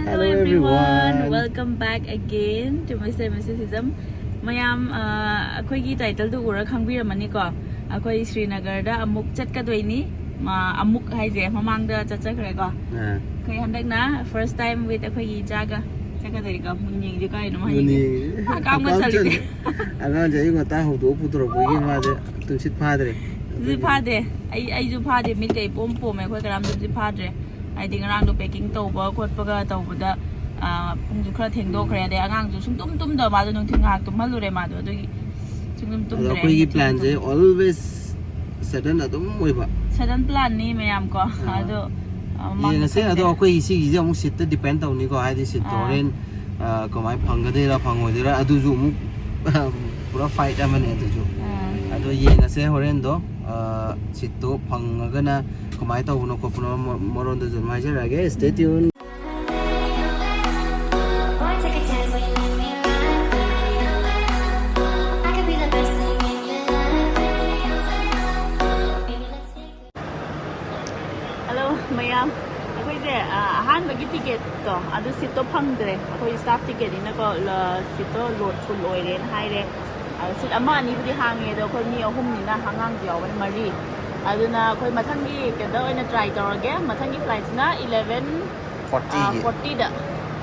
Hello everyone, welcome back again to my mysticism. Mayam akhoi title tu ura khangbiramani ko. Akhoi Srinagar da amuk chatkadoi amuk haije mamang da chachakre ko. Khoi handak na first time with akhoi jaga chakadoi ko munying ju kai no mai. Kam ga chali. Ana jai ngota hu do putro bugi ma de tunsit phadre. Ji phade. Ai ju phade mit kai pom pom me khoi karam ji phadre. I think around the packing toba, quite paga toba, Punjuka do credit, around to tum the mother don't think to Maluremado. We plans always sudden at the Sudden plan name, Amco. I say, I don't quite see young sit depend on Nico. I sit Torin, Comai Pangadera, Pangodera, Aduzu, Pura fight a man at the zoo. I do yen say horrendo, Sito Pangagana. Kumaito uno ko puno more on the Majer, I guess. Stay tuned. Hello, Mayam. Ako ise ahan bagi ticket to. Adu sito phangdre. Ako staff ticket ina ko sito load full oiren haire. Sit ama ni budi hange do ko mi ahum ni na hangang jawan mari. Aduna koi mathangi keda oina try tawage mathangi flight na 11:40 da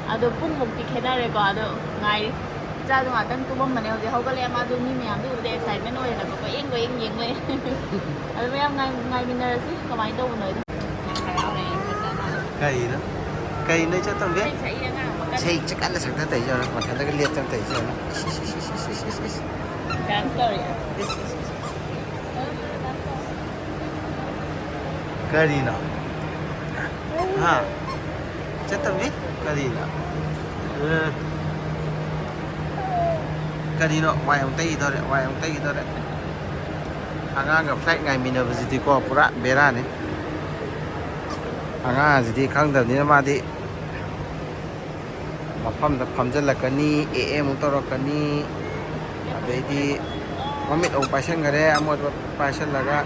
adu pung mukti khenare ko adu ngai cha du atang tu bom mane hoje hogale ma du mi myam du de excitement oi na ko eng yeng le adu myam ngai minner si kamai do noi Cây nơi chắc tao biết xây chắc ăn là sẵn tới giờ mà thằng cái liệt trong tới giờ dance story Karina. Ha. Chắc tao biết Karina. Karina ngoài ông Tây thôi đấy, ngoài ông Tây thôi đấy. Hàng gặp flight ngày mình ở gì có pura bera này. Hàng gì khang đầu này mà đi. Mà phẩm chất là cái ni AM tao rồi cái ni. Vậy thì mà mình ông passion cái đấy, một passion là cái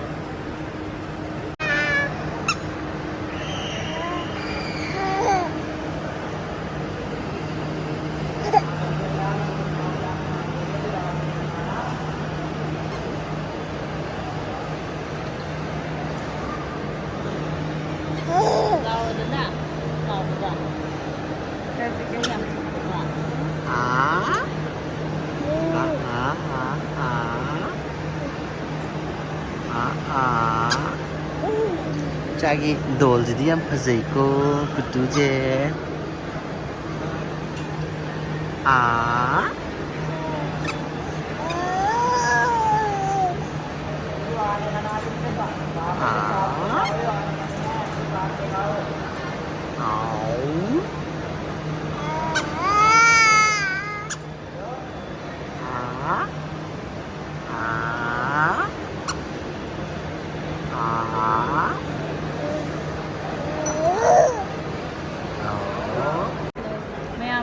Chagi dol jadi yang fazai ko kutu je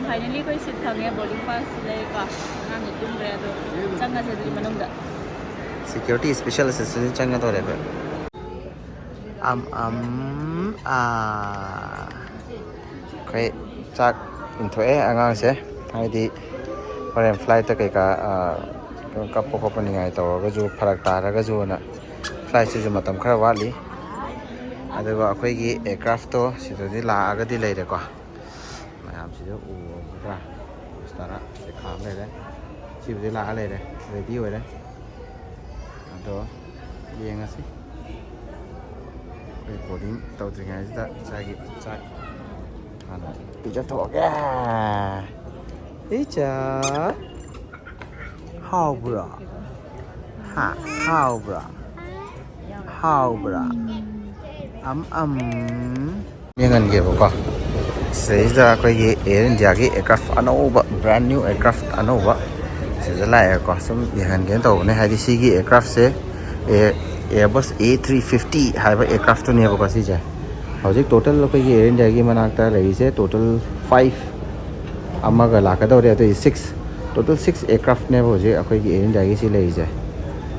Finally, ko sit thangye boarding pass le ka nang tum re do changa se dri manung da security special assistant changa to re kai chak inthoe angang se haidi foreign flight ta kai ka ka pop ni ngai to ga ju pharak ta ra ga ju na flight se ju matam khara wali adaga akhoi gi aircraft to sidodi la aga di le re ko mayam si u ra stara se kham le re si di la le re ready hoy re ado yeng asi recording tàu từ ngày ra chạy hana bị cho thọ ga ý chà how bra ha how bra nhưng anh kia có xảy ra cái gì Air India cái aircraft anova brand new aircraft anova sẽ ra lại có xong những anh cái tàu này hay đi xí cái aircraft sẽ Airbus A350 hai ba aircraft to ne ba si ja hojik total lo kai Air India gi manakta lai se total 5 amaga la ka do re to 6 total 6 aircraft ne bo je akhoi gi Air India gi si lai ja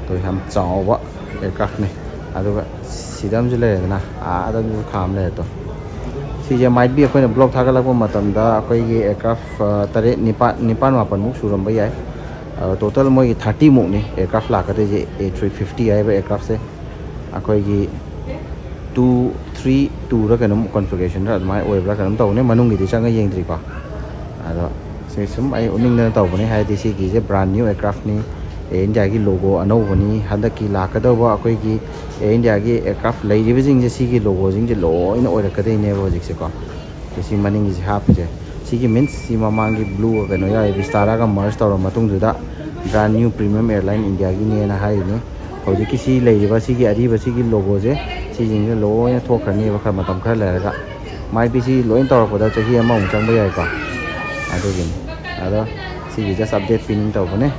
to ham chaw wa aircraft ne aduga sidam ju le na adam ju kham le to ꯁꯤꯁꯦ might B ꯑꯩꯈꯣꯏꯅ block ꯊꯥꯒꯠꯂꯛꯄ ꯃꯇꯝꯗ ꯑꯩꯈꯣꯏꯒꯤ aircraft ꯇꯔꯦꯠ ꯅꯤꯄꯥꯟ ꯃꯥꯄꯟꯃꯨꯛ ꯁꯨꯔꯝꯕ ꯌꯥꯏ total ꯃꯣꯏꯒꯤ 30ꯃꯨꯛꯅꯤ aircraft ꯂꯥꯛꯀꯗꯣꯏꯁꯦ A350 ꯍꯥꯏꯕ ꯑꯦꯌꯔꯀ꯭ꯔꯥꯐꯁꯦ ꯑꯩꯈꯣꯏꯒꯤ 232ꯔ ꯀꯩꯅꯣꯝ ꯀꯟꯐꯤꯒꯔꯦꯁꯟꯗ ꯑꯗꯨꯃꯥꯏꯅ ꯑꯣꯏꯕ꯭ꯔꯥ ꯀꯩꯅꯣꯝ ꯇꯧꯕꯅꯦ ꯃꯅꯨꯡꯒꯤꯗꯤ ꯆꯪꯉ ꯌꯦꯡꯗ꯭ꯔꯤꯀꯣ ꯑꯗꯣ ꯁꯤ ꯁꯨꯝ ꯑꯩ ꯎꯠꯅꯤꯡꯗꯅ ꯇꯧꯕꯅꯦ ꯍꯥꯏꯗꯤ ꯁꯤꯒꯤꯁꯦ ꯕ꯭ꯔꯥꯟ ꯅ꯭ꯌꯨ ꯑꯦꯌꯔꯀ꯭ꯔꯥꯐꯅꯤ ꯑꯦꯌꯔ ꯏꯟꯗꯤꯌꯥꯒꯤ ꯂꯣꯒꯣ ꯑꯅꯧꯕꯅꯤ ꯍꯟꯗꯛꯀꯤ ꯂꯥꯛꯀꯗꯧꯕ ꯑꯩꯈꯣꯏꯒꯤ ꯑꯦꯌꯔ ꯏꯟꯗꯤꯌꯥꯒꯤ ꯑꯦꯌꯔꯀ꯭ꯔꯥꯐ ꯂꯩꯔꯤꯕꯁꯤꯡꯁꯦ ꯁꯤꯒꯤ ꯂꯣꯒꯣꯁꯤꯡꯁꯦ ꯂꯣꯏꯅ ꯑꯣꯏꯔꯛꯀꯗꯣꯏꯅꯦꯕ ꯍꯧꯖꯤꯛꯁꯦꯀꯣ ꯁꯤ ꯃꯅꯤꯡꯒꯤꯁꯤ ꯍꯥꯞꯄꯤꯁꯦ ꯁꯤꯒꯤ ꯃꯤꯟꯁ ꯁꯤ ꯃꯃꯥꯡꯒꯤ ꯕ꯭ꯂꯨꯒ ꯀꯩꯅꯣ ꯌꯥꯎꯔꯤ ꯚꯤꯁꯇꯥꯔꯥꯒ ꯃꯔꯁ ꯇꯧꯔ ꯃꯇꯨꯡꯗꯨꯗ ꯕ꯭ꯔꯥꯟ ꯅ꯭ꯌꯨ ꯄ꯭ꯔꯤꯃꯤꯌꯝ ꯑꯦꯌꯔꯂꯥꯏꯟ ꯏꯟꯗꯤꯌꯥꯒꯤꯅꯦꯅ ꯍꯥꯏꯔꯤꯅꯤ ꯍꯧꯖꯤꯛꯀꯤ ꯁꯤ ꯂꯩꯔꯤꯕ ꯁꯤꯒꯤ ꯑꯔꯤꯕ ꯁꯤꯒꯤ ꯂꯣꯒꯣꯁꯦ ꯁꯤꯁꯤꯡꯁꯦ ꯂꯣꯏꯅ ꯊꯣꯛꯈ꯭ꯔꯅꯦꯕ ꯈꯔ ꯃꯇꯝ ꯈꯔ ꯂꯩꯔꯒ ꯃꯥꯏꯠ ꯁꯤ ꯂꯣꯏꯅ ꯇꯧꯔꯛꯄꯗ ꯆꯍꯤ ꯑꯃꯃꯨꯛ ꯆꯪꯕ ꯌꯥꯏꯀꯣ ꯑꯗꯨꯒꯤꯅꯤ ꯑꯗꯣ ꯁꯤꯒꯤ ꯖꯁ ꯑꯞꯗꯦꯠ ꯄꯤꯅꯤꯡ ꯇꯧꯕꯅꯦ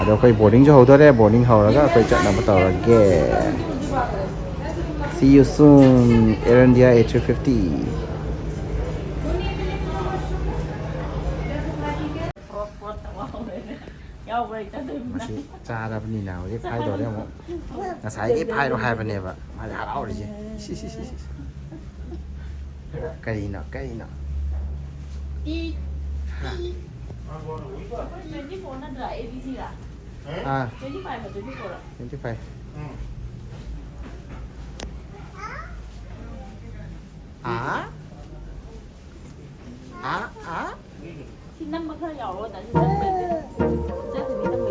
ꯑꯗꯣ ꯑꯩꯈꯣꯏ ꯕꯣꯔꯗꯤꯡꯁꯨ ꯍꯧꯗꯣꯔꯦ ꯕꯣꯔꯗꯤꯡ ꯍꯧꯔꯒ ꯑꯩꯈꯣꯏ ꯆꯠꯅꯕ ꯇꯧꯔꯒꯦ See you soon Air India A350 ꯃꯁꯤ ꯆꯥꯔꯕꯅꯤꯅ ꯍꯧꯖꯤꯛ ꯐꯥꯏꯗꯧꯔꯦ ꯑꯃꯨꯛ ꯉꯁꯥꯏꯗꯒꯤ ꯐꯥꯏꯔꯣ ꯍꯥꯏꯕꯅꯦꯕ ꯃꯥꯗꯤ ꯍꯔꯥꯎꯔꯤꯁꯦ ꯀꯔꯤꯅꯣ हाँ 25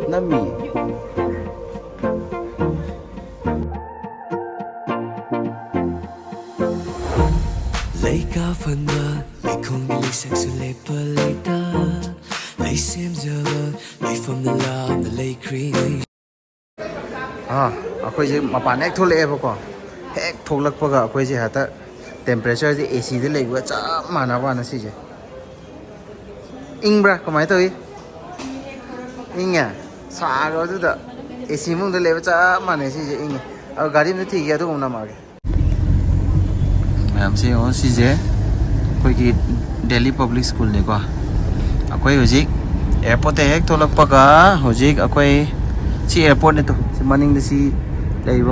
नमी Leika fanwa Lekong lisaksu lepa leita Lei semjaba Lei from the love the lei cream ꯑꯩꯈꯣꯏꯁꯦ ꯃꯄꯥꯟ ꯍꯦꯛ ꯊꯣꯛꯂꯛꯑꯦꯕꯀꯣ ꯍꯦꯛ ꯊꯣꯛꯂꯛꯄꯒ ꯑꯩꯈꯣꯏꯁꯦ ꯍꯦꯛꯇ ꯇꯦꯝꯄꯔꯦꯆꯔꯁꯦ ACꯗ ꯂꯩꯕꯒ ꯆꯞ ꯃꯥꯟꯅꯕ ꯋꯥꯅ ꯁꯤꯁꯦ ꯏꯪꯕ꯭ꯔꯥ ꯀꯃꯥꯏꯅ ꯇꯧꯏ ꯏꯪꯉꯦ ꯁꯥꯔꯣ ꯑꯗꯨꯗ AC ꯃꯅꯨꯡꯗ ꯂꯩꯕ ꯆꯞ ꯃꯥꯟꯅꯩ ꯁꯤꯁꯦ ꯏꯪꯉꯦ ꯑꯗꯣ ꯒꯥꯔꯤ ꯑꯃꯗ ꯊꯤꯒꯦ ꯑꯗꯨꯒꯨꯝꯕ ꯅꯝꯃꯛꯑꯒꯦ ꯃꯌꯥꯝꯁꯦ ꯌꯦꯡꯉꯣ ꯁꯤꯁꯦ ꯑꯩꯈꯣꯏꯒꯤ ꯗꯦꯜꯂꯤ ꯄꯕ꯭ꯂꯤꯛ ꯁ꯭ꯀꯨꯜꯅꯤꯀꯣ ꯑꯩꯈꯣꯏ ꯍꯧꯖꯤꯛ ꯑꯦꯌꯔꯄꯣꯔꯠꯇ ꯍꯦꯛ ꯊꯣꯛꯂꯛꯄꯒ ꯍꯧꯖꯤꯛ ꯑꯩꯈꯣꯏ सी एयरपोर्ट ने तो मनिंग सी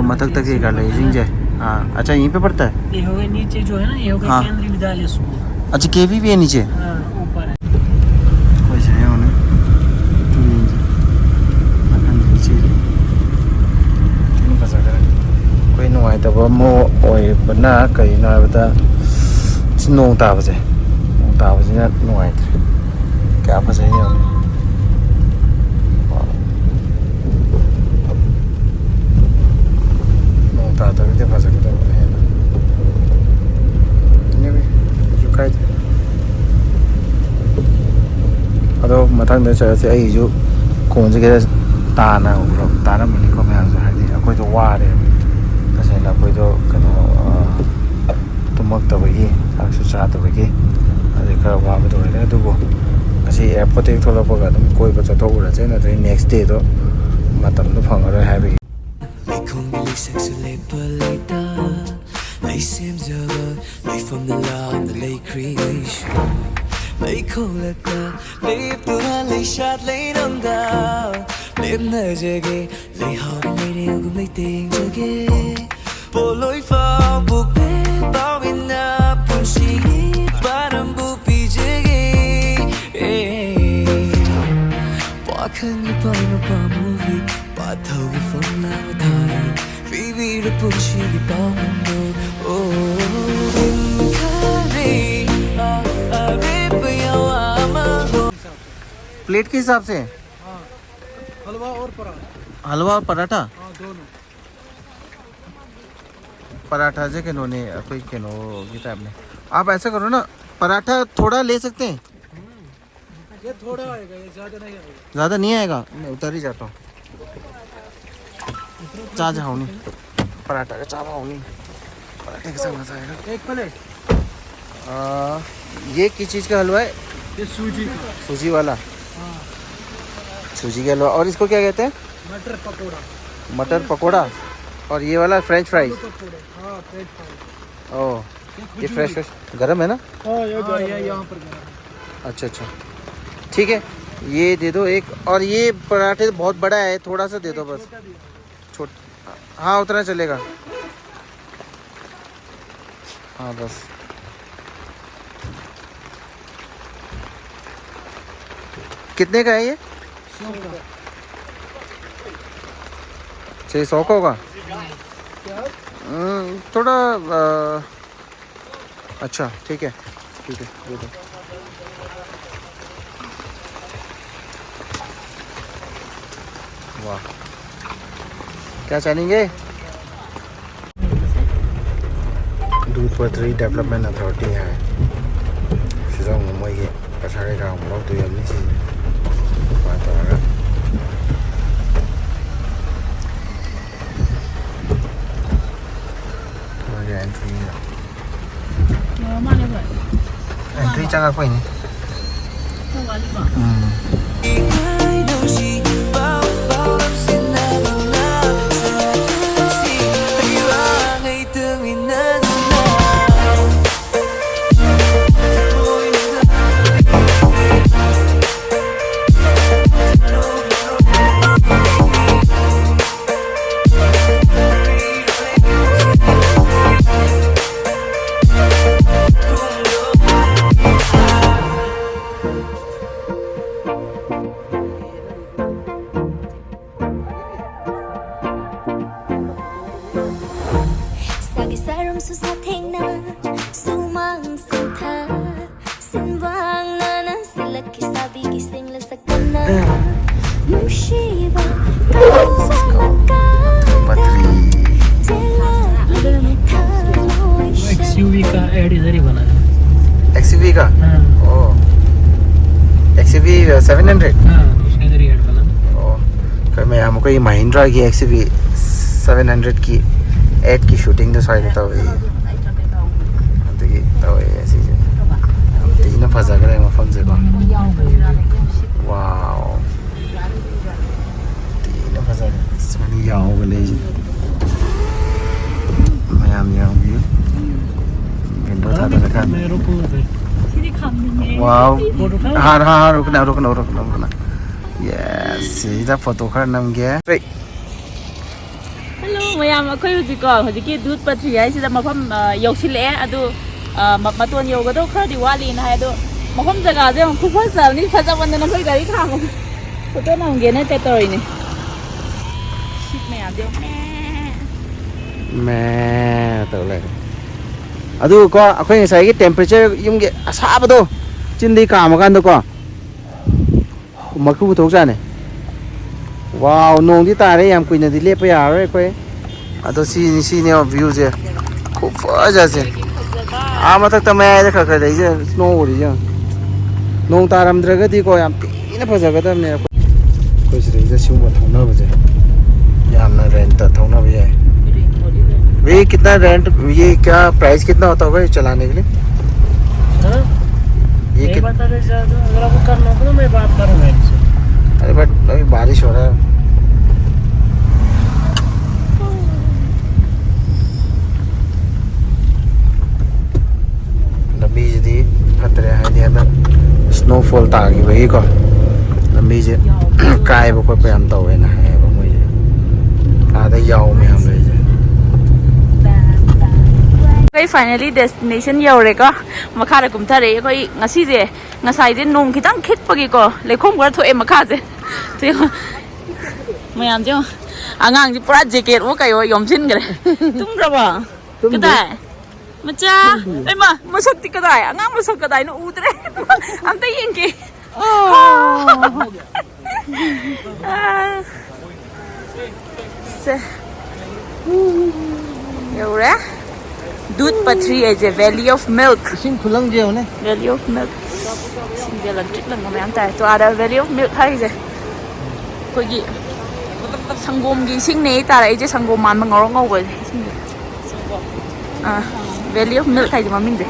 मथक तक कर ले हाँ अच्छा यहीं पे पड़ता है ये हो गया नीचे जो है ना ये हो गया हाँ। केंद्रीय विद्यालय स्कूल अच्छा केवी भी है नीचे हाँ ऊपर है कोई से होने कोई नुआइतब मो ओइबना कइनो हाबदा नोंग ताबसे नुआइत्रे क्या फसै होने तादरदे फसकदबने हेना नेबे जुकाइ अदो मथंग चलसे अइजु खोंजे के ताना मनिको मैमसु हादि अखोइदो वारे तसेला अखोइदो कनो तुमक्तबगी साक्सु चादबगी अदे खरा वाबदो होरे अदुबो असी एयरपोर्ट एक थोलपगा अदुम कोइबा चथोउरसे नत्रै नेक्स्ट डे दो मतमदो फंगरो हाबि Lekong lisaksu lepa leita Lei semjaba Lei from the love the lei creation Lei kolakta Lei pura lei shat lei namda Lei na jage Lei hard lei neugum lei ting jage Poloi fa buk me Bawina punshi Param bu pi jage Wakang ipay na pa movie Pataw ifang na matara Baby the punshi ipang mundo Oh Inkari plate के हिसाब से हलवा और पराठा हलवा और पराठा हाँ दोनों पराठा से के नोने कोई के नो की टाइप में आप ऐसा करो ना पराठा थोड़ा ले सकते हैं ये थोड़ा आएगा ये ज्यादा नहीं आएगा ज़्यादा नहीं आएगा मैं उतर ही जाता हूँ चा जाओ नहीं पराठा का चा भाव नहीं पराठे के साथ मजा आएगा एक प्लेट ये किस चीज़ का हलवा है ये सूजी का सूजी वाला हाँ सूजी का हलवा और इसको क्या कहते हैं मटर पकोड़ा मटर पकोड़ा और ये वाला फ्रेंच फ्राइज पकोड़े हाँ फ्रेंच फ्राइज ओह ये फ्रेश गरम है ना हाँ ये यहाँ पर गरम है। अच्छा ठीक है ये दे दो एक और ये पराठे बहुत बड़ा है थोड़ा सा दे दो बस छोट हाँ उतना चलेगा हाँ बस कितने का है ये? 600 का होगा। थोड़ा अच्छा ठीक है ठीक है दे दो। वाह क्या चाहेंगे? दूध पथरी डेवलपमेंट अथॉरिटी है शिलोंग मोइगे पछाड़े का हम लोग तो ये नहीं चीज़ बात हो रहा है एंट्री एंट्री जगह कोई नहीं XUV का ऐड इधर ही बना है। XUV का ओह XUV 700 उसके इधर ही ऐड बना। ओह मैं हमको ये महिंद्रा की XUV 700 की ऐड की शूटिंग तो साइड था वही देखिए तो ऐसी तीन फंसा कर मफम से वाओ तीन फंसा सोनी याओ गले मैम याओ व्यू विंडो था तो देखा वाओ हाँ हाँ रुकना रुकना रुकना रुकना यस सीधा फोटो खर नम गया हेलो मैम अखोई हुजिको हुजिकी दूध पथरी हाइसिदा मफम यौसिले अदु मतोन यौगदो खरदि वाली ना अदु मफम जगाजे खुफजबनि फजबन्दन खै गारि खाम फोटो नमगेने तेतोरिने शिट मैम दियो मैं तो ले अदु को अखोई ngasai temperature yumge asabado chindi kaamagan ko maku thok jane wow nong di tare yam kuina di lepa yaro koi ado si ne view je खूब फजा से आ मथक त मैं खर खर दे स्नो हो रही है नों तारमद्रगदी को याम तीन फजगदमने कोई से दे सिम थौना बजे यामना रेंट थौना भी है वे कितना रेंट ये क्या प्राइस कितना होता होगा ये चलाने के लिए ये बता दे अगर आपको करना हो तो मैं बात करूंगा इनसे अरे बट अभी बारिश हो रहा है लंबी जी फतरे है दी अंदर स्नोफॉल तागी वही को लंबी जी काय बको पे हम तो है ना है वो मुझे आधा याओ में हम ले फाइनली डेस्टिनेशन यौरेको मखादा कुमथरे अखोई ngasiजे ngasai nong खितंग खितपगीको लेखोम गर थोए मखाजे मयाम जो आंगांग जी पूरा जैकेट वो कयो यमसिनगरे तुमग्रबा कदाय मचा एमा मसक्ति कदाय आंगांग मसक कदाय न उदरे अमता येंगे से यौरे दूध पथरी है जे वैली ऑफ मिल्क सिंग खुलंग जे होने वैली ऑफ मिल्क सिंग जे लंटिक लंग मैम ताय तो आदा वैली ऑफ मिल्क हाई जे कोगी संगोम की सिंग ने तारे जे संगोम मान मंगरो ngau गय वैली ऑफ मिल्क हाई जे ममिंग जे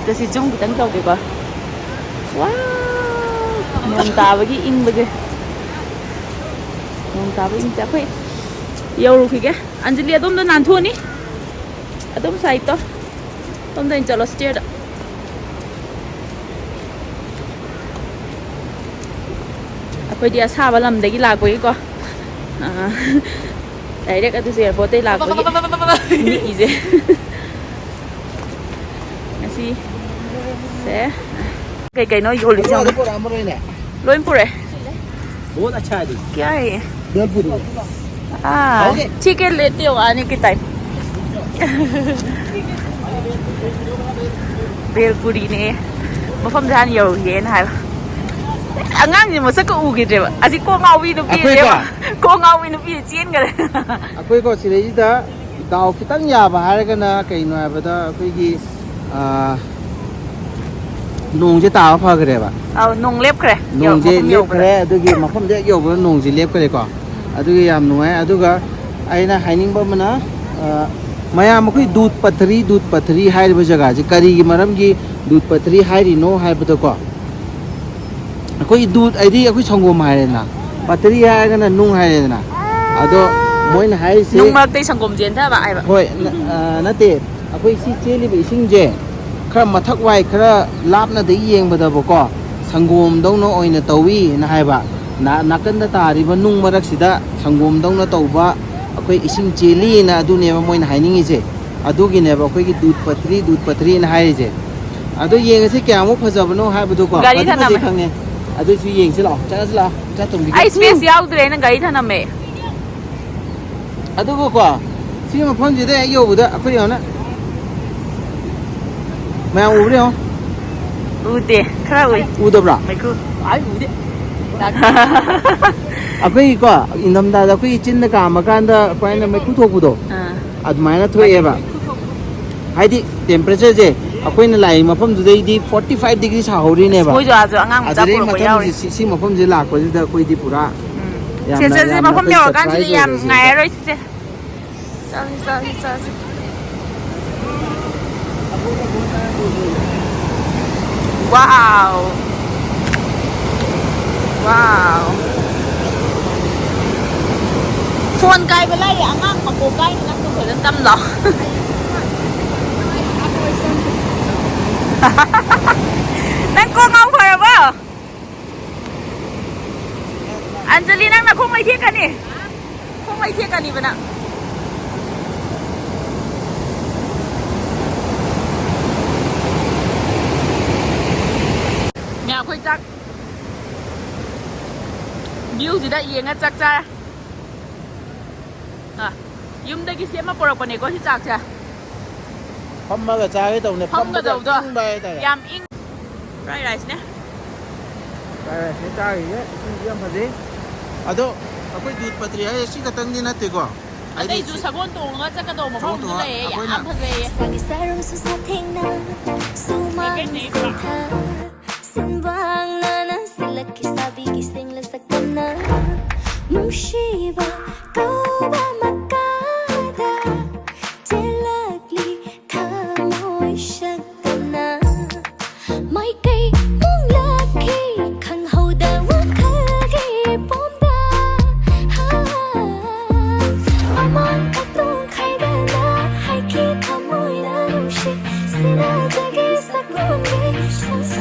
जसी जुम की तंग तौगे बा वाव नोंग ताबगी इंग बगे नोंग ताबगी इंग जा खोई यौरु खिगे अंजलि अदोम द नानथोनी अदम साइड तो तुम तो चलो स्टेयर अखोई असाब लमदगी लापगीको डायरेक्ट अदुसे एयरपोर्ट लापगी नीजे से कई कई नो योली लोन पूरे बहुत अच्छा है क्या है ये भेलपुरी ठीक है लेते हो आने के टाइम भेलपुरी ने मफम जहान यौगे ना है अꯉꯥꯡꯁꯤ ꯃꯁꯛ ꯎꯈꯤꯗ꯭ꯔꯦꯕ ꯑꯁꯤ ꯀꯣꯡ ꯉꯥꯎꯕꯤ ꯅꯨꯄꯤꯅꯦꯕ ꯀꯣꯡ ꯉꯥꯎꯕꯤ ꯅꯨꯄꯤ ꯆꯦꯟꯈꯔꯦ ꯑꯩꯈꯣꯏꯀꯣ ꯁꯤꯗꯩꯁꯤꯗ ꯗꯥꯎ ꯈꯤꯇꯪ ꯌꯥꯕ ꯍꯥꯏꯔꯒꯅ ꯀꯩꯅꯣ ꯍꯥꯏꯕꯗ ꯑꯩꯈꯣꯏꯒꯤ ꯅꯣꯡꯁꯦ ꯇꯥꯕ ꯐꯈ꯭ꯔꯦꯕ ꯅꯣꯡ ꯂꯦꯞꯈ꯭ꯔꯦ ꯅꯣꯡꯁꯦ ꯂꯦꯞꯈ꯭ꯔꯦ ꯑꯗꯨꯒꯤ ꯃꯐꯝꯗ ꯍꯦꯛ ꯌꯧꯕꯗ ꯅꯣꯡꯁꯦ ꯂꯦꯞꯈ꯭ꯔꯦꯀꯣ ꯑꯗꯨꯒꯤ ꯌꯥꯝ ꯅꯨꯡꯉꯥꯏ ꯑꯗꯨꯒ ꯑꯩꯅ ꯍꯥꯏꯅꯤꯡꯕ ꯑꯃꯅ ꯃꯌꯥꯝ ꯑꯩꯈꯣꯏ ꯗꯨꯙ ꯄꯊꯔꯤ ꯍꯥꯏꯔꯤꯕ ꯖꯒꯥꯁꯦ ꯀꯔꯤꯒꯤ ꯃꯔꯝꯒꯤ ꯗꯨꯙ ꯄꯊꯔꯤ ꯍꯥꯏꯔꯤꯅꯣ ꯍꯥꯏꯕꯗꯀꯣ ꯑꯩꯈꯣꯏ ꯗꯨꯙ ꯍꯥꯏꯗꯤ ꯑꯩꯈꯣꯏ ꯁꯪꯒꯣꯝ ꯍꯥꯏꯔꯦꯗꯅ ꯄꯊꯔꯤ ꯍꯥꯏꯔꯒꯅ ꯅꯨꯡ ꯍꯥꯏꯔꯦꯗꯅ ꯑꯗꯣ ꯃꯣꯏꯅ ꯍꯥꯏꯔꯤꯁꯦ ꯅꯨꯡ ꯃꯔꯛꯇꯩ ꯁꯪꯒꯣꯝ ꯆꯦꯟꯊꯕ ꯍꯥꯏꯕ ꯍꯣꯏ ꯅꯠꯇꯦ ꯑꯩꯈꯣꯏ ꯁꯤ ꯆꯦꯜꯂꯤꯕ ꯏꯁꯤꯡꯁꯦ खर मथक वाई खर लापना येंबदबको संगोमदौना ओइना तौवीना हाइबा नाकंदा तारिबा नुंग मरक्सिदा संगोमदौना तौबा अखोई इसिंग चेलीना अदुनेबा मोइना हाइनिंगिसे अदुगिनेबा अखोइगी दूध पथरी ना हाइरिजे अदो येंगसे क्यामो फजबनो हाइबदुको गाड़ी थानामे खंगे अदुसु येंगसे लाओ चला चतुंगी आई स्पेस याउद्रेना गाड़ी थानामे अदुगोको सी मफमजिदे योबुदा अखोइ योना मैं उबरे हो उदे खरा उई उदब्रा मैकु आई उदे अखोइ को इंदमदा अखोइ चिन का मकांदा पाइना मैकु थोपुदो अदमाइना थोएबा हाइदि टेम्परेचर जे अखोइना लाई मफम जुदैदि 45 डिग्री साहौरिनेबा मोइ जो आजो अंगाम मजा पुरो यावरि सी मफम जे लाखोजिदा कोइदि पुरा से मफम ने ओगान जे याम ngairoi से sorry Wow. Phone kai bala ya angang mako kai nang tu khodan tam lo. Nang ko ngau khoi ba? Anjali nang na khong mai thie ka ni. Khong mai thie ka ni bana. Nhà khôi chắc view gì đấy yên á chắc cha yum đây cái xe mà bồi bồi này có thì chắc cha phong mà cái cha cái đầu này phong cái đầu đó bay yam in fried rice nè cái cha gì đấy yam phải gì ado akwai दूध पथरी है सी खतंग नि नते को ai dù sagon tong nga chắc cái đầu mà phong cái này yam thật về Simbang nana sila kisabi gising la sa kana Mushiba kau ba makada Tilagli kamoy shagana Mai kay mong laki Kang hauda wakagi pomda Amang katong kayda na Hay kita mo'y nanushi Sila jagi sa kumbi Sang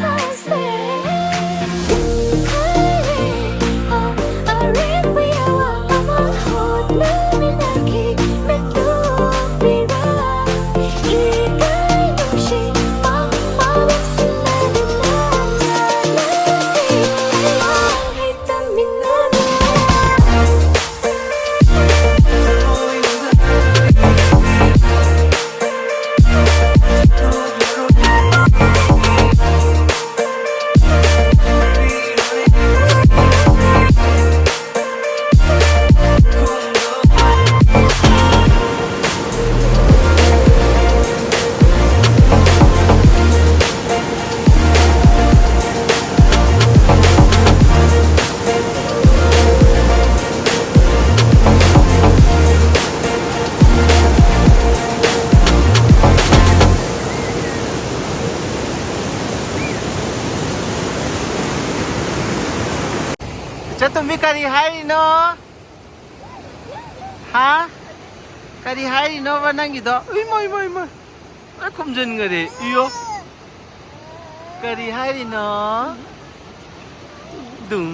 तुम्ही करी hi no हा करी hi no बनंगिदो उई मोय आ खुमजन गरे इयो करी hi no दुं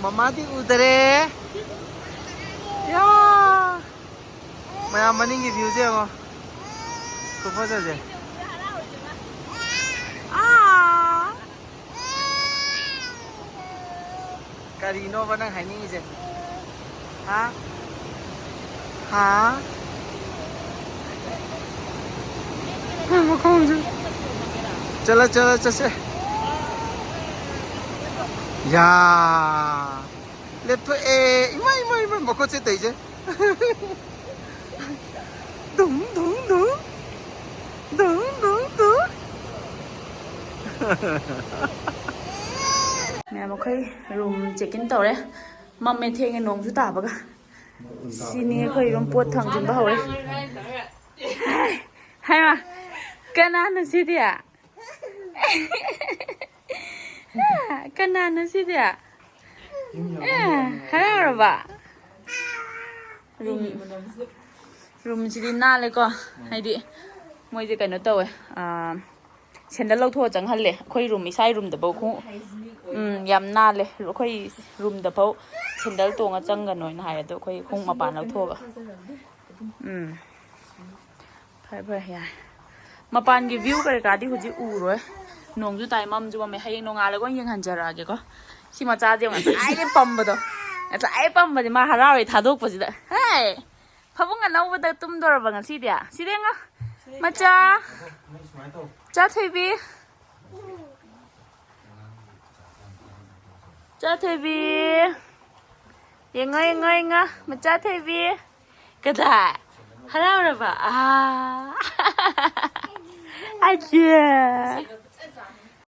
ममा दी उदरे या मया मनिंगी व्यू जे को कुफजा जे ꯀꯔꯤꯅꯣꯕ ꯅꯪ ꯍꯥꯏꯅꯤꯡꯉꯤꯁꯦ ꯍꯥ ꯍꯥ ꯃꯈꯣꯡꯁꯦ चलो चलो चसे या लेफ्ट ए इमा इमा इमा मको से तैजे दुम दुम दुम दुम दुम दुम मैं मखै रूम चेक इन तौरे मम्मे थेंगे नोंसु ताबगा सिनी खै रूम पोत थांजिनबा हौरे हायमा कनाना सिदिया कनाना सिदिया हरारबा रूम सिदी नालेको हाइदि मोइजे कनो तवे सेंडल लौथो चंगहल्ले अखोई रूम इसाई रूम दबो खु याम नाले अखोई रूम दबो सेंडल तोंगा चंगनोइन हाय दो अखोई खुंग मपान लौथोगा फाय फाय या मपान की व्यू करे कादी हुजी उरोय नोंजु ताई ममजु ममे हयेंग नोंगालगो यंगहंजरागे को सी मचाजे आइले पम्बदो आइ पम्बदि मा हरावे थादोकपसिदा हे फबुंग अनौबदा तुमदोरबा ngasidia sidenga macha cha theibi yenga yenga yenga macha theibi kada harauraba aja